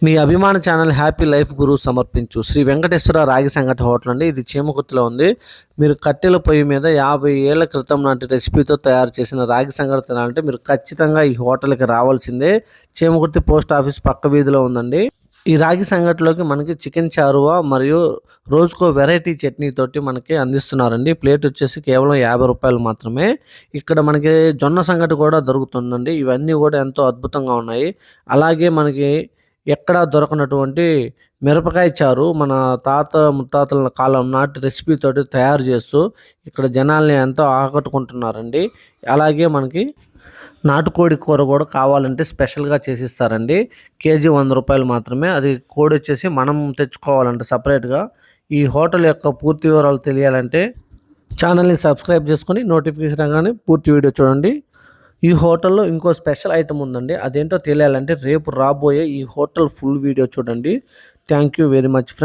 మీ అభిమాన channel happy life గురు సమర్పించు శ్రీ వెంకటేశ్వర రాగి సంగటి హోటల్ అండి. ఇది చీమకుర్తిలో ఉంది. మీరు కట్టెల పొయ్యి మీద 50 ఏళ్ల క్రితం నాటి రెసిపీతో తయారు చేసిన రాగి సంగటి తినాలంటే మీరు ఖచ్చితంగా ఈ హోటల్కి రావాల్సిందే. చీమకుర్తి పోస్ట్ ఆఫీస్ పక్క వీధిలో ఉందండి. ఈ రాగి సంగటిలోకి మనకి చికెన్ చారువా మరియు రోజుకో వెరైటీ చట్నీ తోటి మనకి అందిస్తున్నారండి. ప్లేట్ వచ్చేసి కేవలం 50 రూపాయలు మాత్రమే. ఇక్కడ మనకి జొన్న సంగటి కూడా దొరుకుతుందండి. ఇవన్నీ కూడా ఎంతో అద్భుతంగా ఉన్నాయి. అలాగే మనకి ఎక్కడా దొరకనటువంటి మిరపకాయ చారు మన తాత ముత్తాతల కాలం నాటి రెసిపీ తోటి తయారు చేస్తూ ఇక్కడ జనాల్ని ఎంతో ఆకట్టుకుంటున్నారండి. అలాగే మనకి నాటుకోడి కూర కూడా కావాలంటే స్పెషల్గా చేసిస్తారండి. కేజీ 100 రూపాయలు మాత్రమే. అది కోడి వచ్చేసి మనం తెచ్చుకోవాలంటే సపరేట్గా. ఈ హోటల్ యొక్క పూర్తి వివరాలు తెలియాలంటే ఛానల్ని సబ్స్క్రైబ్ చేసుకొని నోటిఫికేషన్ రాగానే పూర్తి వీడియో చూడండి. ఈ హోటల్లో ఇంకో స్పెషల్ ఐటమ్ ఉందండి. అదేంటో తెలియాలంటే రేపు రాబోయే ఈ హోటల్ ఫుల్ వీడియో చూడండి. Thank you very much friends.